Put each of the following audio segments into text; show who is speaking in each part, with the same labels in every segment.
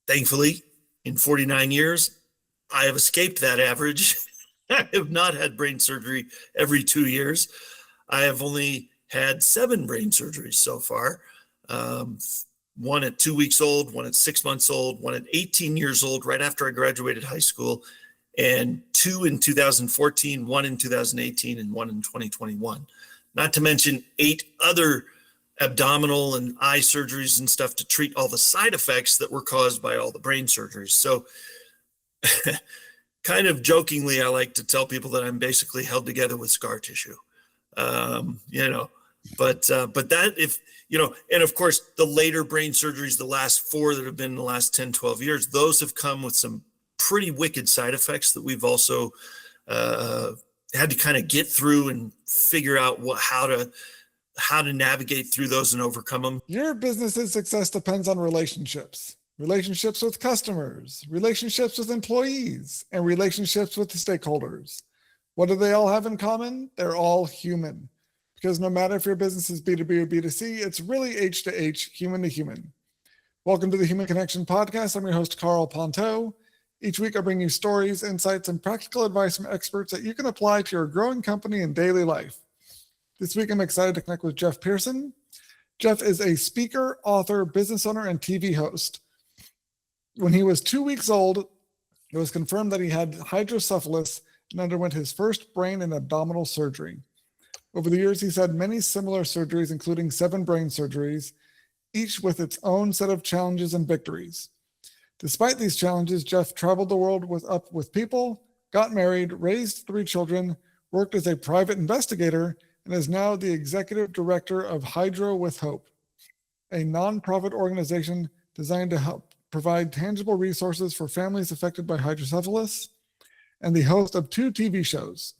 Speaker 1: Thankfully, in 49 years, I have escaped that average. I have not had brain surgery every 2 years. I have only had 7 brain surgeries so far. One at 2 weeks old, one at 6 months old, one at 18 years old, right after I graduated high school, and 2 in 2014, 1 in 2018, and 1 in 2021. Not to mention 8 other abdominal and eye surgeries and stuff to treat all the side effects that were caused by all the brain surgeries. So kind of jokingly, I like to tell people that I'm basically held together with scar tissue. But that, if, and of course the later brain surgeries, the last 4 that have been in the last 10, 12 years, those have come with some pretty wicked side effects that we've also had to kind of get through and figure out how to navigate through those and overcome them.
Speaker 2: Your business's success depends on relationships with customers, relationships with employees, and relationships with the stakeholders. What do they all have in common? They're all human. Because no matter if your business is B2B or B2C, it's really H to H, human to human. Welcome to the Human Connection Podcast. I'm your host, Carl Ponto. Each week I bring you stories, insights, and practical advice from experts that you can apply to your growing company and daily life. This week I'm excited to connect with Jeff Pearson. Jeff is a speaker, author, business owner, and TV host. When he was 2 weeks old, it was confirmed that he had hydrocephalus and underwent his first brain and abdominal surgery. Over the years, he's had many similar surgeries, including 7 brain surgeries, each with its own set of challenges and victories. Despite these challenges, Jeff traveled the world with people, got married, raised 3 children, worked as a private investigator, and is now the executive director of Hydro with Hope, a nonprofit organization designed to help provide tangible resources for families affected by hydrocephalus, and the host of 2 TV shows.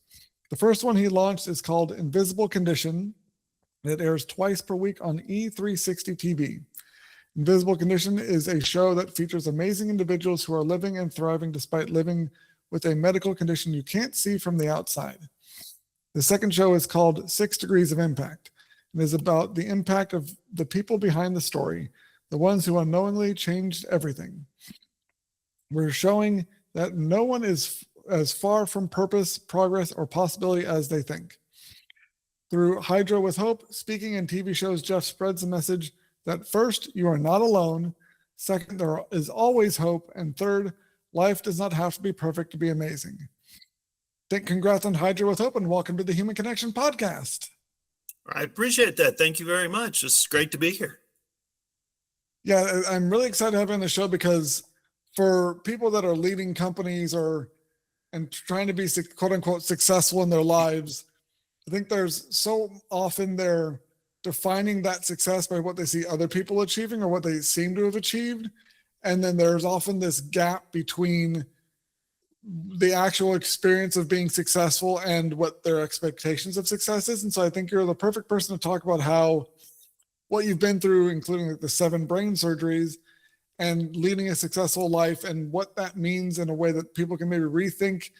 Speaker 2: The first one he launched is called Invisible Condition. It airs twice per week on E360 TV. Invisible Condition is a show that features amazing individuals who are living and thriving despite living with a medical condition you can't see from the outside. The second show is called 6 Degrees of Impact and is about the impact of the people behind the story, the ones who unknowingly changed everything. We're showing that no one is as far from purpose, progress, or possibility as they think. Through Hydro with Hope, speaking and TV shows, Jeff spreads the message that first, you are not alone. Second, there is always hope. And third, life does not have to be perfect to be amazing. Congrats on Hydro with Hope and welcome to the Human Connection Podcast.
Speaker 1: I appreciate that. Thank you very much. It's great to be here.
Speaker 2: Yeah, I'm really excited to have you on the show because for people that are leading companies and trying to be quote unquote successful in their lives, I think there's so often they're defining that success by what they see other people achieving or what they seem to have achieved. And then there's often this gap between the actual experience of being successful and what their expectations of success is. And so I think you're the perfect person to talk about what you've been through, including the 7 brain surgeries, and leading a successful life and what that means in a way that people can maybe rethink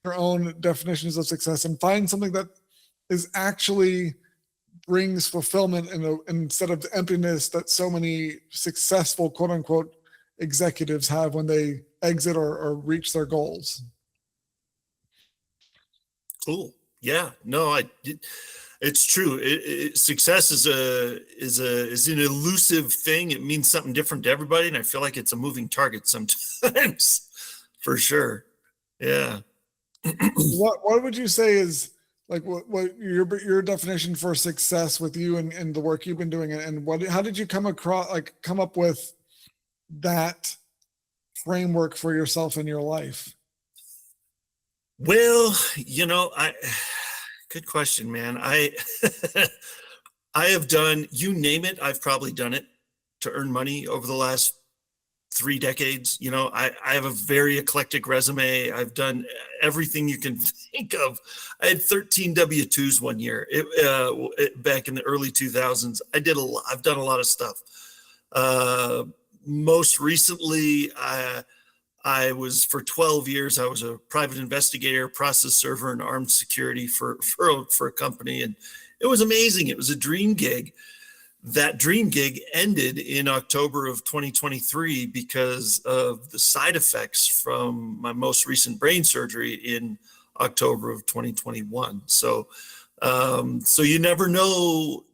Speaker 2: their own definitions of success and find something that is actually brings fulfillment instead of the emptiness that so many successful quote unquote executives have when they exit or reach their goals.
Speaker 1: Cool. Yeah, no, it's true. Success is an elusive thing. It means something different to everybody, and I feel like it's a moving target sometimes, for sure. Yeah.
Speaker 2: What would you say is like what your definition for success with you and the work you've been doing, and how did you come up with that framework for yourself in your life?
Speaker 1: Well, good question, man. I have done, you name it, I've probably done it to earn money over the last 3 decades. I have a very eclectic resume. I've done everything you can think of. I had 13 W-2s one year, back in the early 2000s. I've done a lot of stuff. Most recently, I was, for 12 years, I was a private investigator, process server, and armed security for a company. And it was amazing. It was a dream gig. that dream gig ended in October of 2023 because of the side effects from my most recent brain surgery in October of 2021. So you never know,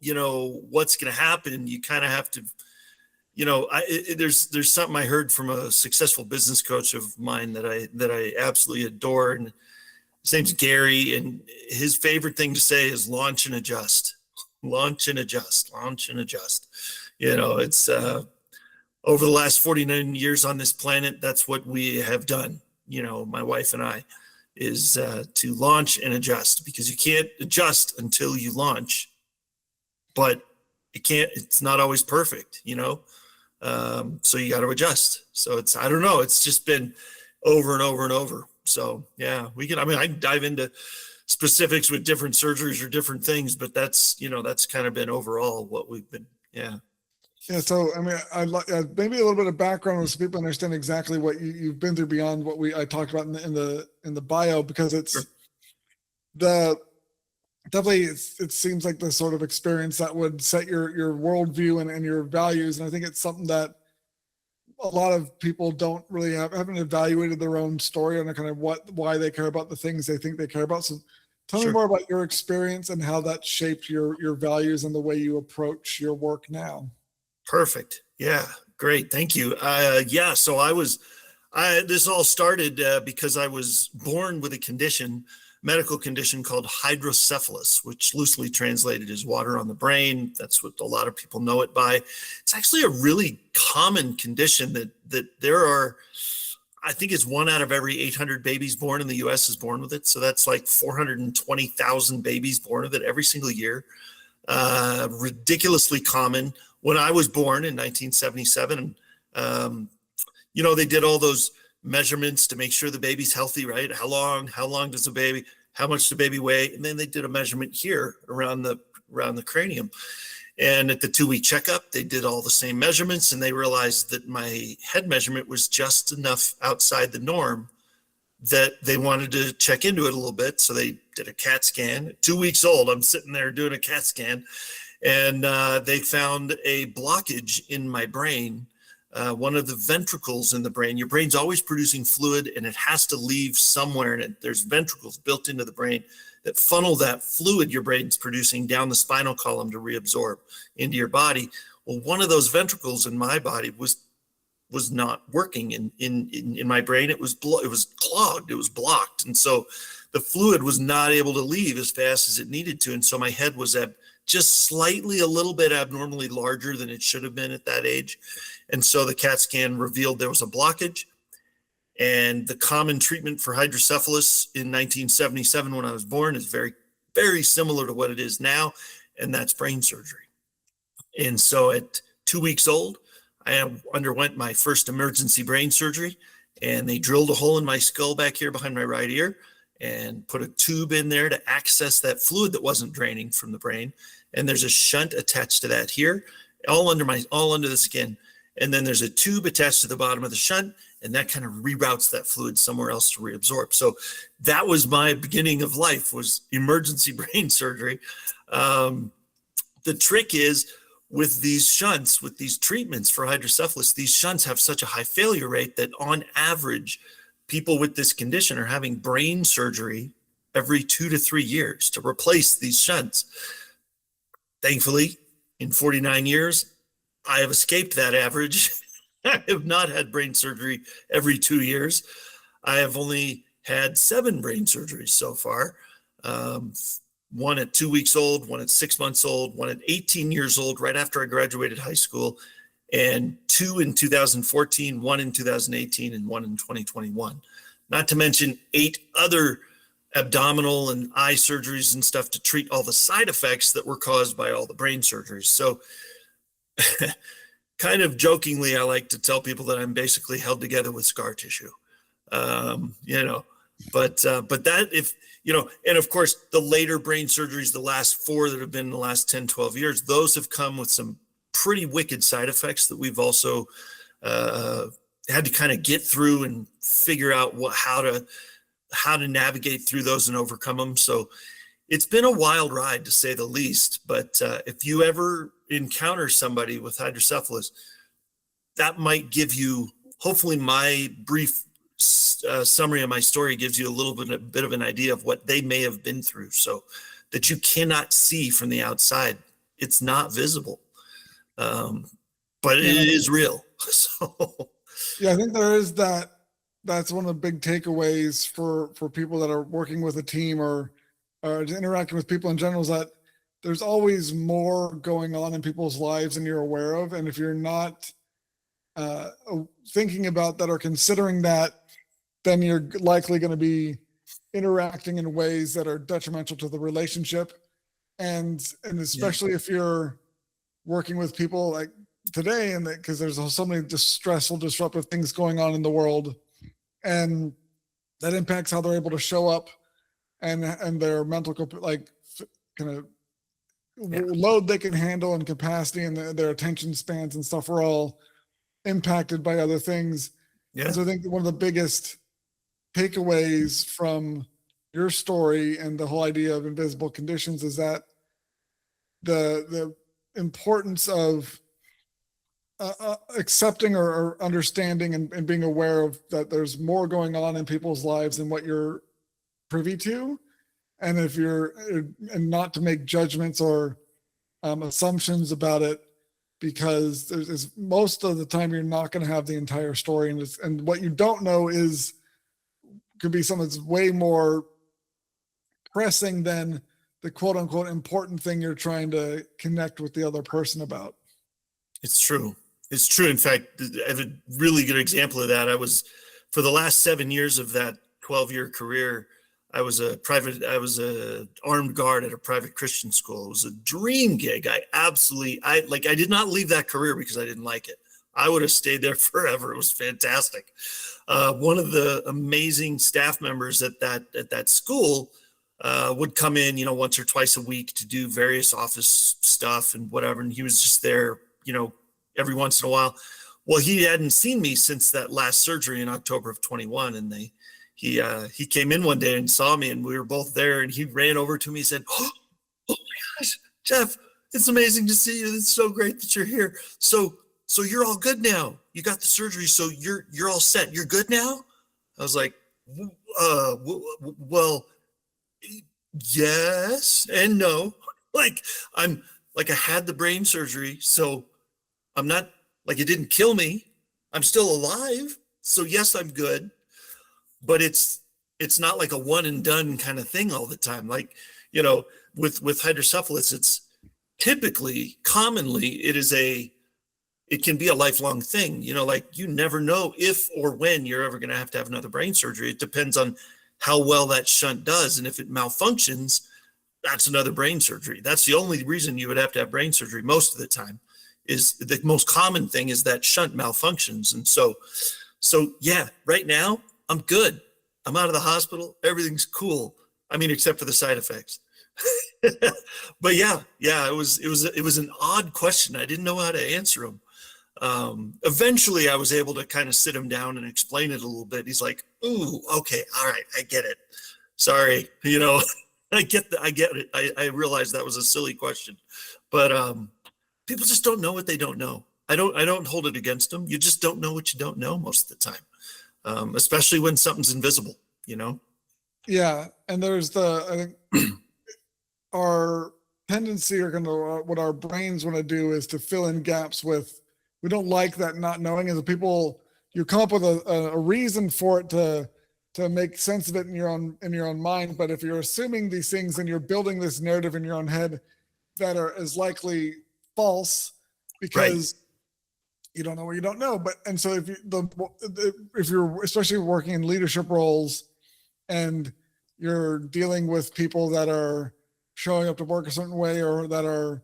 Speaker 1: what's going to happen. You kind of have to, there's something I heard from a successful business coach of mine that I absolutely adore, and his name's Gary, and his favorite thing to say is launch and adjust, launch and adjust, launch and adjust. It's over the last 49 years on this planet, that's what we have done. My wife and I, is to launch and adjust, because you can't adjust until you launch, but it's not always perfect, so you got to adjust. So I don't know, it's just been over and over and over. So yeah, I can dive into specifics with different surgeries or different things, but that's kind of been overall what we've been. Yeah.
Speaker 2: Yeah. So, I'd like maybe a little bit of background so people understand exactly what you've been through beyond what I talked about in the bio, because it's sure. Definitely it seems like the sort of experience that would set your worldview and your values. And I think it's something that a lot of people don't really haven't evaluated their own story and kind of why they care about the things they think they care about. So tell
Speaker 1: Sure.
Speaker 2: me more about your experience and how that shaped your values and the way you approach your work now.
Speaker 1: Perfect. Yeah. Great. Thank you. Yeah. So this all started because I was born with a medical condition called hydrocephalus, which loosely translated is water on the brain. That's what a lot of people know it by. It's actually a really common condition that there are, I think it's 1 out of every 800 babies born in the US is born with it. So that's like 420,000 babies born with it every single year. Ridiculously common. When I was born in 1977, they did all those measurements to make sure the baby's healthy, right? How long does how much the baby weigh? And then they did a measurement here around the cranium. And at the 2-week checkup, they did all the same measurements, and they realized that my head measurement was just enough outside the norm that they wanted to check into it a little bit. So they did a CAT scan. At 2 weeks old, I'm sitting there doing a CAT scan, and they found a blockage in my brain, one of the ventricles in the brain. Your brain's always producing fluid, and it has to leave somewhere, and there's ventricles built into the brain that funnel that fluid your brain's producing down the spinal column to reabsorb into your body. Well, one of those ventricles in my body was not working in my brain. It was clogged, it was blocked. And so the fluid was not able to leave as fast as it needed to. And so my head was just slightly a little bit abnormally larger than it should have been at that age. And so the CAT scan revealed there was a blockage. And the common treatment for hydrocephalus in 1977 when I was born is very, very similar to what it is now, and that's brain surgery. And so at 2 weeks old, I underwent my first emergency brain surgery, and they drilled a hole in my skull back here behind my right ear and put a tube in there to access that fluid that wasn't draining from the brain. And there's a shunt attached to that here, all under the skin. And then there's a tube attached to the bottom of the shunt, and that kind of reroutes that fluid somewhere else to reabsorb. So that was my beginning of life, was emergency brain surgery. The trick is with these shunts, with these treatments for hydrocephalus, these shunts have such a high failure rate that on average, people with this condition are having brain surgery every 2 to 3 years to replace these shunts. Thankfully, in 49 years, I have escaped that average. I have not had brain surgery every 2 years. I have only had 7 brain surgeries so far. 1 at 2 weeks old, 1 at 6 months old, 1 at 18 years old, right after I graduated high school, and 2 in 2014, 1 in 2018, and 1 in 2021. Not to mention 8 other abdominal and eye surgeries and stuff to treat all the side effects that were caused by all the brain surgeries. So kind of jokingly, I like to tell people that I'm basically held together with scar tissue. But that, if, and of course the later brain surgeries, the last 4 that have been in the last 10, 12 years, those have come with some pretty wicked side effects that we've also had to kind of get through and figure out how to navigate through those and overcome them. So it's been a wild ride, to say the least. But if you ever encounter somebody with hydrocephalus, that might give you, hopefully my brief summary of my story gives you a bit of an idea of what they may have been through, so that you cannot see from the outside. It's not visible, but it is real. So
Speaker 2: yeah, I think there is that. That's one of the big takeaways for people that are working with a team or interacting with people in general, is that there's always more going on in people's lives than you're aware of. And if you're not thinking about that or considering that, then you're likely going to be interacting in ways that are detrimental to the relationship. And especially if you're working with people like today, and because there's so many stressful, disruptive things going on in the world, and that impacts how they're able to show up and their mental kind of load they can handle and capacity, and their attention spans and stuff are all impacted by other things.
Speaker 1: yeah.
Speaker 2: So I think one of the biggest takeaways from your story and the whole idea of invisible conditions is that the importance of accepting or understanding and being aware of that there's more going on in people's lives than what you're privy to. And if you're, and not to make judgments or assumptions about it, because there's most of the time you're not going to have the entire story, and what you don't know could be something that's way more pressing than the quote unquote important thing you're trying to connect with the other person about.
Speaker 1: It's true. It's true. In fact, I have a really good example of that. For the last 7 years of that 12-year career, I was a armed guard at a private Christian school. It was a dream gig. I did not leave that career because I didn't like it. I would have stayed there forever. It was fantastic. One of the amazing staff members at that school would come in, once or twice a week to do various office stuff and whatever. And he was just there, every once in a while. Well, he hadn't seen me since that last surgery in October of 21. And he came in one day and saw me, and we were both there, and he ran over to me and said, oh my gosh, Jeff, it's amazing to see you. It's so great that you're here. So you're all good now. You got the surgery. So you're all set. You're good now. I was like, well, yes and no. I had the brain surgery, so I'm not, it didn't kill me. I'm still alive. So yes, I'm good. But it's not like a one and done kind of thing all the time. With hydrocephalus, it's commonly, it can be a lifelong thing. You never know if or when you're ever going to have another brain surgery. It depends on how well that shunt does. And if it malfunctions, that's another brain surgery. That's the only reason you would have to have brain surgery most of the time. Is the most common thing is that shunt malfunctions. And so yeah, right now I'm good. I'm out of the hospital. Everything's cool. I mean, except for the side effects. But yeah, it was an odd question. I didn't know how to answer him. Eventually I was able to kind of sit him down and explain it a little bit. He's like, ooh, okay. All right. I get it. Sorry. I get it. I realized that was a silly question, but, people just don't know what they don't know. I don't hold it against them. You just don't know what you don't know most of the time, especially when something's invisible,
Speaker 2: Yeah. And there's I think our tendency what our brains want to do is to fill in gaps we don't like that not knowing. As you come up with a reason for it to make sense of it in your own mind. But if you're assuming these things and you're building this narrative in your own head that is likely false, because you don't know what you don't know. And so if you're especially working in leadership roles and you're dealing with people that are showing up to work a certain way or that are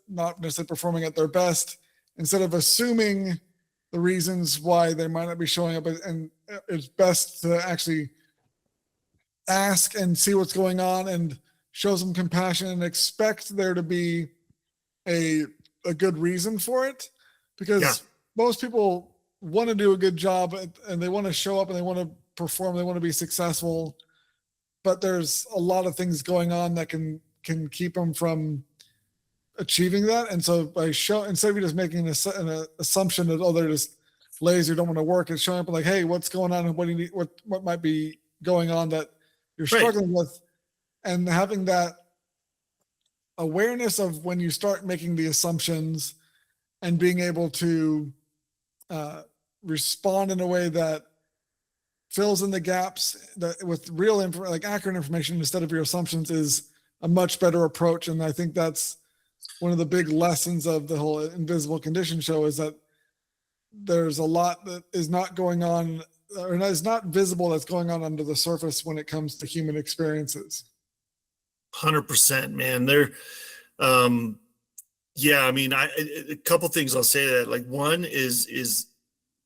Speaker 2: not necessarily performing at their best, instead of assuming the reasons why they might not be showing up, and it's best to actually ask and see what's going on and show some compassion and expect there to be a good reason for it, because most people want to do a good job and they want to show up and they want to perform, they want to be successful, but there's a lot of things going on that can keep them from achieving that. And so instead of just making an assumption that, oh, they're just lazy or don't want to work, it's showing up like, hey, what's going on and what do you need, what might be going on that you're
Speaker 1: Right.
Speaker 2: struggling with, and having that awareness of when you start making the assumptions and being able to respond in a way that fills in the gaps that with real like accurate information instead of your assumptions is a much better approach. And I think that's one of the big lessons of the whole invisible condition show, is that there's a lot that is not going on or is not visible that's going on under the surface when it comes to human experiences.
Speaker 1: 100%, man. Yeah, I mean, a couple things I'll say to that. Like, one is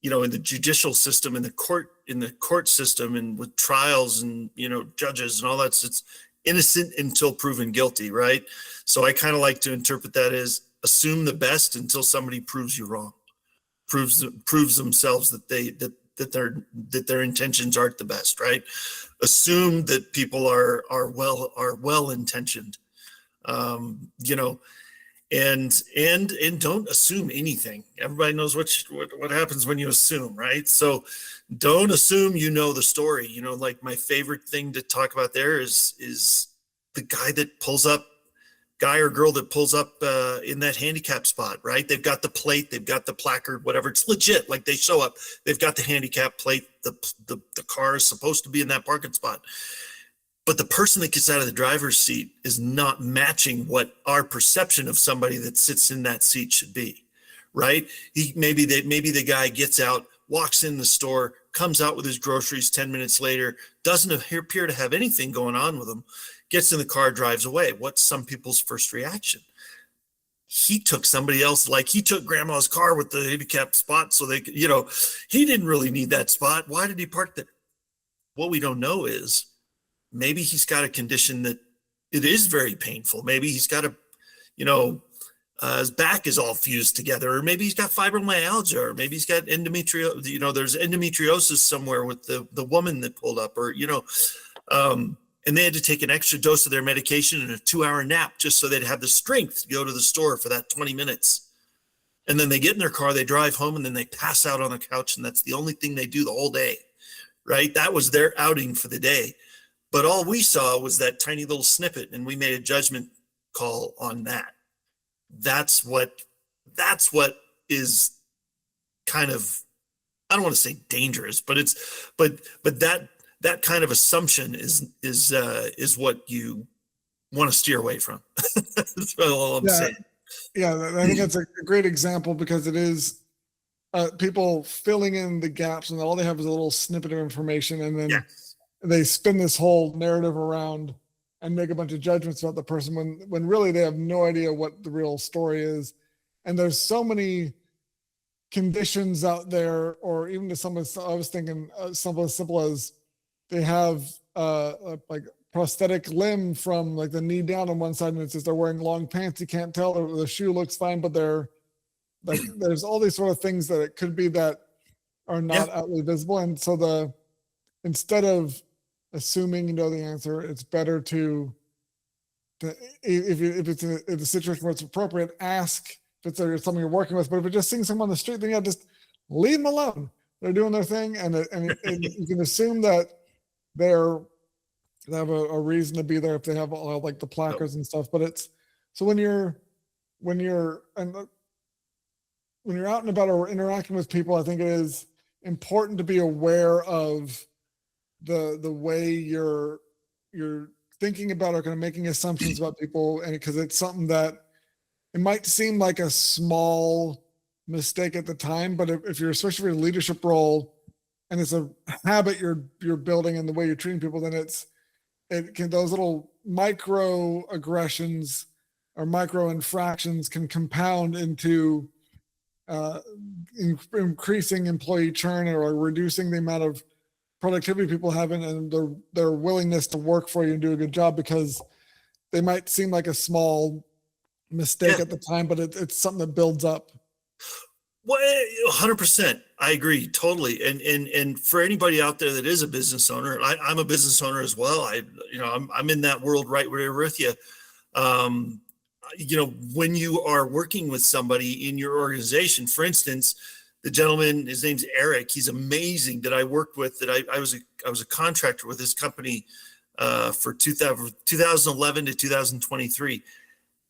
Speaker 1: in the judicial system, in the court system, and with trials and judges and all that, it's innocent until proven guilty, right? So I kind of like to interpret that as assume the best until somebody proves you wrong, proves themselves that their intentions aren't the best, right? Assume that people are well intentioned, and don't assume anything. Everybody knows what happens when you assume, right? So don't assume the story. Like, my favorite thing to talk about there is the guy or girl that pulls up in that handicap spot, right? They've got the plate, they've got the placard, whatever. It's legit. Like, they show up, they've got the handicap plate, the car is supposed to be in that parking spot. But the person that gets out of the driver's seat is not matching what our perception of somebody that sits in that seat should be, right? Maybe the guy gets out, walks in the store, comes out with his groceries 10 minutes later, doesn't appear to have anything going on with him, gets in the car, drives away. What's some people's first reaction? He took somebody else, like he took grandma's car with the handicapped spot so they could, he didn't really need that spot. Why did he park there? What we don't know is, maybe he's got a condition that it is very painful. Maybe he's got his back is all fused together, or maybe he's got fibromyalgia, or maybe he's got endometriosis. There's endometriosis somewhere with the woman that pulled up, or, and they had to take an extra dose of their medication and a 2-hour nap just so they'd have the strength to go to the store for that 20 minutes. And then they get in their car, they drive home, and then they pass out on the couch. And that's the only thing they do the whole day, right? That was their outing for the day. But all we saw was that tiny little snippet, and we made a judgment call on that. That's what is kind of, I don't want to say dangerous, but that kind of assumption is what you want to steer away from. That's all I'm saying.
Speaker 2: Yeah, I think that's a great example, because it is people filling in the gaps, and all they have is a little snippet of information, and then they spin this whole narrative around and make a bunch of judgments about the person when really they have no idea what the real story is. And there's so many conditions out there, or even to someone, I was thinking something as simple as they have like prosthetic limb from like the knee down on one side, and it says they're wearing long pants. You can't tell, or the shoe looks fine, but they're like, there's all these sort of things that it could be that are not outwardly visible. And so instead of assuming the answer, it's better to if it's in a situation where it's appropriate, ask if it's something you're working with. But if you're just seeing someone on the street, then just leave them alone. They're doing their thing, and you can assume that they have a reason to be there if they have all like the placards and stuff. But it's so when you're out and about or interacting with people, I think it is important to be aware of the way you're thinking about or kind of making assumptions about people, and because it's something that it might seem like a small mistake at the time, but if you're, especially for a leadership role, and it's a habit you're building in the way you're treating people, then those little micro aggressions or micro infractions can compound into increasing employee churn or reducing the amount of productivity people have and their willingness to work for you and do a good job, because they might seem like a small mistake at the time, but it's something that builds up.
Speaker 1: Well, 100%. I agree totally. And for anybody out there that is a business owner, I'm a business owner as well. I'm in that world right where with you. when you are working with somebody in your organization, for instance, the gentleman, his name's Eric, he's amazing, that I worked with, that I was a contractor with his company for 2011 to 2023.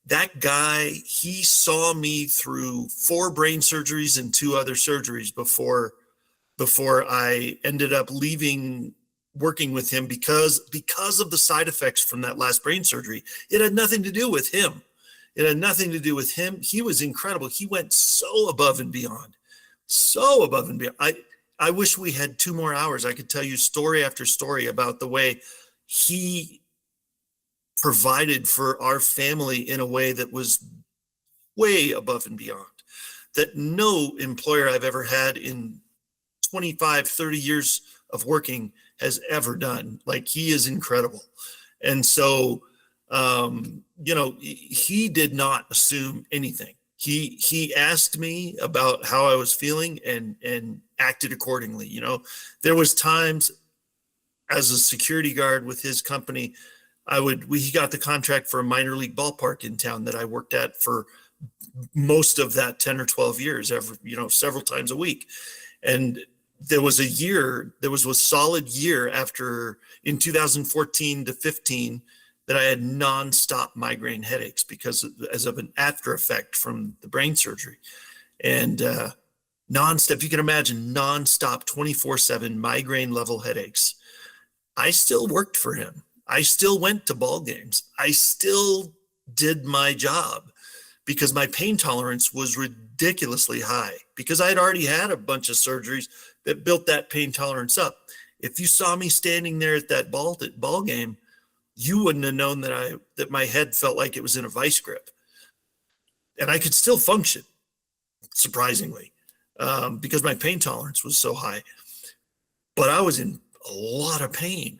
Speaker 1: That guy, he saw me through 4 brain surgeries and 2 other surgeries before I ended up leaving working with him because of the side effects from that last brain surgery. It had nothing to do with him. It had nothing to do with him. He was incredible. He went so above and beyond, so above and beyond. I wish we had 2 more hours. I could tell you story after story about the way he provided for our family in a way that was way above and beyond, that no employer I've ever had in 25, 30 years of working has ever done. Like, he is incredible. And so, he did not assume anything. He asked me about how I was feeling and acted accordingly. There was times as a security guard with his company, he got the contract for a minor league ballpark in town that I worked at for most of that 10 or 12 years, several times a week. And there was a solid year after, in 2014 to 15, that I had nonstop migraine headaches as of an after effect from the brain surgery. And nonstop, if you can imagine, nonstop 24/7 migraine level headaches. I still worked for him. I still went to ball games. I still did my job because my pain tolerance was ridiculously high, because I had already had a bunch of surgeries that built that pain tolerance up. If you saw me standing there at that ball game, you wouldn't have known that my head felt like it was in a vice grip, and I could still function, surprisingly, because my pain tolerance was so high. But I was in a lot of pain,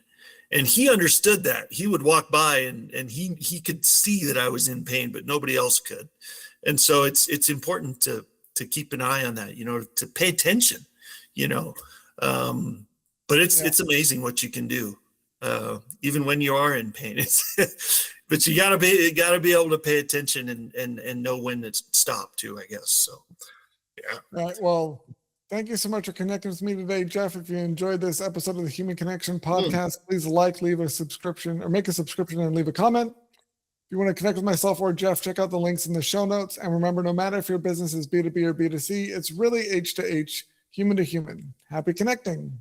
Speaker 1: and he understood that. He would walk by and he could see that I was in pain, but nobody else could. And so it's important to keep an eye on that, to pay attention, but it's amazing what you can do. Even when you are in pain, but you gotta be able to pay attention and know when to stop too, I guess. So, yeah.
Speaker 2: All right. Well, thank you so much for connecting with me today, Jeff. If you enjoyed this episode of the Human Connection podcast, please leave a subscription, or make a subscription and leave a comment. If you want to connect with myself or Jeff, check out the links in the show notes. And remember, no matter if your business is B2B or B2C, it's really H to H, human to human. Happy connecting.